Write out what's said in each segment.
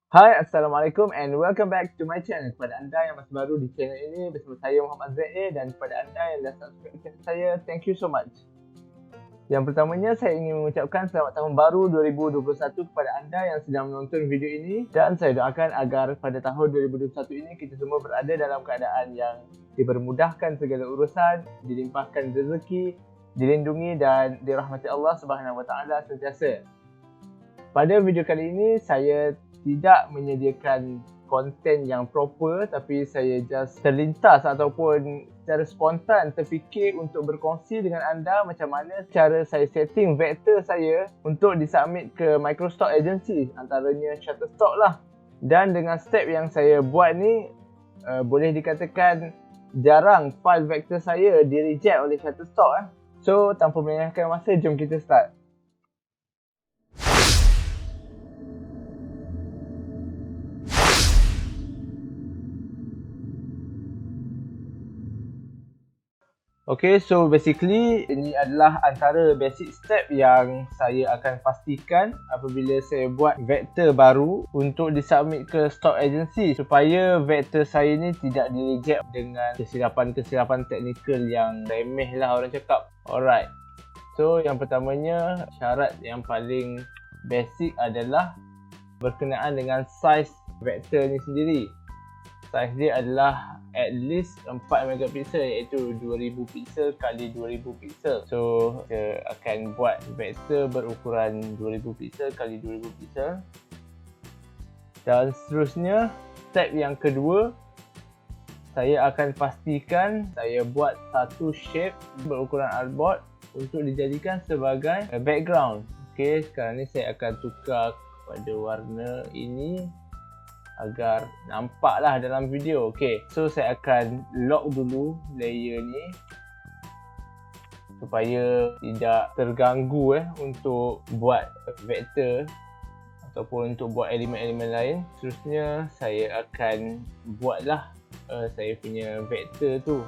Hai, Assalamualaikum and welcome back to my channel. Kepada anda yang masih baru di channel ini bersama saya Muhammad ZA, dan kepada anda yang dah subscribe channel saya, thank you so much. Yang pertamanya saya ingin mengucapkan selamat tahun baru 2021 kepada anda yang sedang menonton video ini, dan saya doakan agar pada tahun 2021 ini kita semua berada dalam keadaan yang dipermudahkan segala urusan, dilimpahkan rezeki, dilindungi dan dirahmati Allah Subhanahu Wa Taala sentiasa. Pada video kali ini saya tidak menyediakan konten yang proper, tapi saya just terlintas ataupun secara spontan terfikir untuk berkongsi dengan anda macam mana cara saya setting vektor saya untuk disubmit ke Microstock agency, antaranya Shutterstock lah. Dan dengan step yang saya buat ni, boleh dikatakan jarang file vektor saya di reject oleh Shutterstock. So tanpa melengahkan masa, jom kita start. Okay, so basically ini adalah antara basic step yang saya akan pastikan apabila saya buat vektor baru untuk disubmit ke stock agency, supaya vektor saya ni tidak di-reject dengan kesilapan-kesilapan teknikal yang remeh lah orang cakap. Alright, so yang pertamanya, syarat yang paling basic adalah berkenaan dengan size vektor ni sendiri. Size dia adalah at least 4 megapiksel, iaitu 2000 pixel kali 2000 pixel. So kita akan buat vektor berukuran 2000 pixel kali 2000 pixel. Dan seterusnya, step yang kedua, saya akan pastikan saya buat satu shape berukuran artboard untuk dijadikan sebagai background. Okay, sekarang ni saya akan tukar kepada warna ini agar nampaklah dalam video. Okay, so saya akan lock dulu layer ni supaya tidak terganggu untuk buat vektor ataupun untuk buat elemen-elemen lain. Seterusnya saya akan buatlah saya punya vektor tu.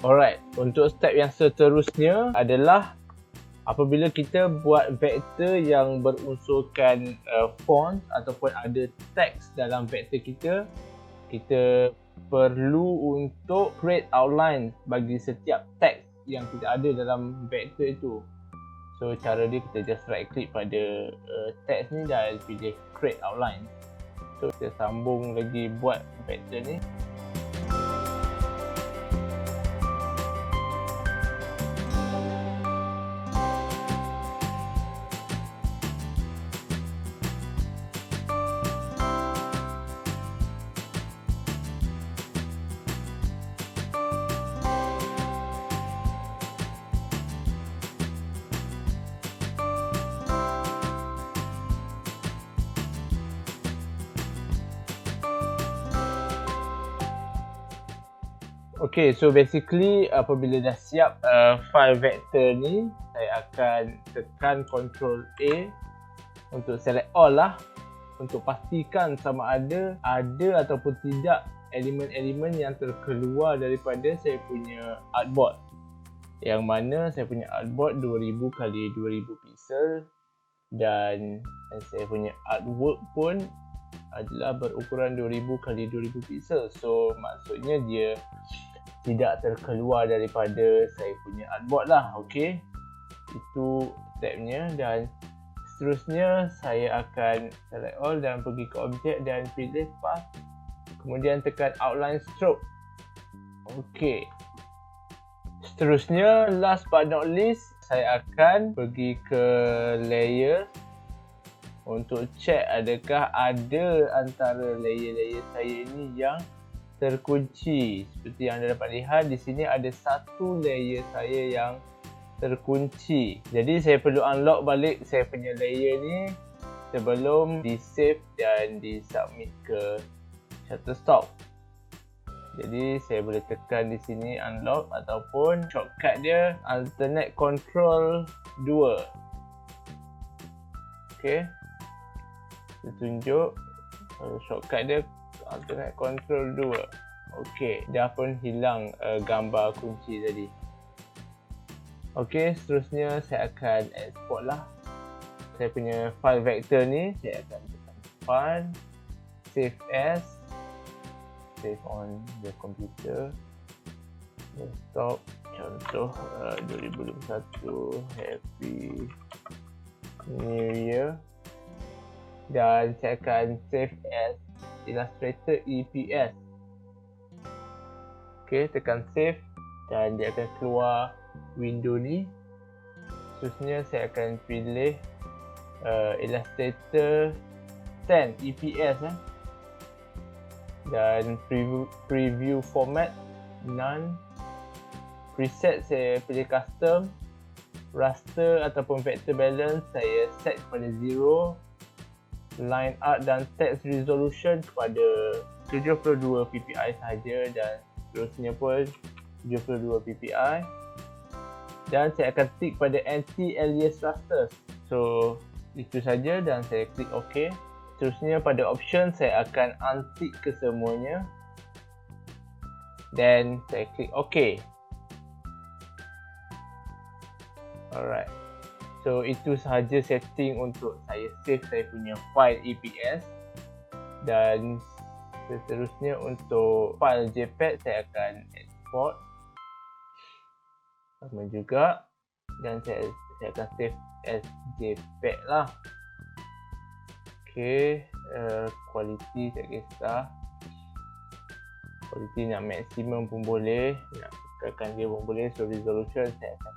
Alright, untuk step yang seterusnya adalah apabila kita buat vektor yang berunsurkan font ataupun ada teks dalam vektor kita, kita perlu untuk create outline bagi setiap teks yang kita ada dalam vektor itu. So cara dia, kita just right click pada teks ni dan pilih create outline. So kita sambung lagi buat vektor ni. Okay, so basically apabila dah siap file vektor ni, saya akan tekan Ctrl A untuk select all lah, untuk pastikan sama ada ataupun tidak elemen-elemen yang terkeluar daripada saya punya artboard. Yang mana saya punya artboard 2000 kali 2000 pixel dan saya punya artwork pun adalah berukuran 2000 kali 2000 pixel. So maksudnya dia tidak terkeluar daripada saya punya artboard lah. Okay, itu stepnya. Dan seterusnya saya akan select all dan pergi ke objek dan pilih path, kemudian tekan outline stroke. Okay, seterusnya, last but not least, saya akan pergi ke layer untuk check adakah ada antara layer-layer saya ini yang terkunci. Seperti yang anda dapat lihat di sini, ada satu layer saya yang terkunci. Jadi saya perlu unlock balik saya punya layer ni sebelum di save dan di submit ke Shutterstock. Jadi saya boleh tekan di sini unlock, ataupun shortcut dia alternate Ctrl 2. Okay, saya tunjuk shortcut dia alternate Ctrl 2. Okey, dah pun hilang gambar kunci tadi. Okey, seterusnya saya akan export lah. Saya punya file vector ni, saya akan tekan file, save as, save on the computer, desktop, contoh 2021, happy new year. Dan saya akan save as Illustrator EPS. Okey, tekan save dan dia akan keluar window ni. Seterusnya saya akan pilih Illustrator 10 EPS dan preview format none. Preset saya pilih custom. Raster ataupun vector balance saya set kepada 0. Line art dan text resolution kepada 72 ppi sahaja dan seterusnya pun 72 ppi. Dan saya akan tick pada anti-alias raster. So itu saja dan saya klik OK. Seterusnya pada option saya akan untick kesemuanya. Dan saya klik OK. Alright. So itu sahaja setting untuk saya save saya punya file EPS. Dan seterusnya untuk file JPEG saya akan export. Sama juga. Dan saya akan save as JPEG lah. Okay, quality tak kisah. Quality nak maksimum pun boleh, nak kekalkan dia pun boleh. So resolution saya akan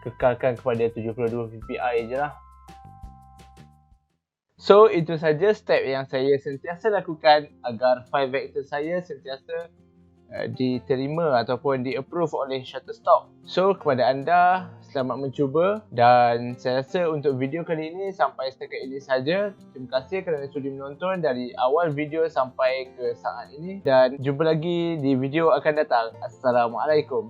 kekalkan kepada 72 ppi je lah. So itu saja step yang saya sentiasa lakukan agar file vector saya sentiasa diterima ataupun di-approve oleh Shutterstock. So kepada anda, selamat mencuba dan saya rasa untuk video kali ini sampai setakat ini saja. Terima kasih kerana sudi menonton dari awal video sampai ke saat ini dan jumpa lagi di video akan datang. Assalamualaikum.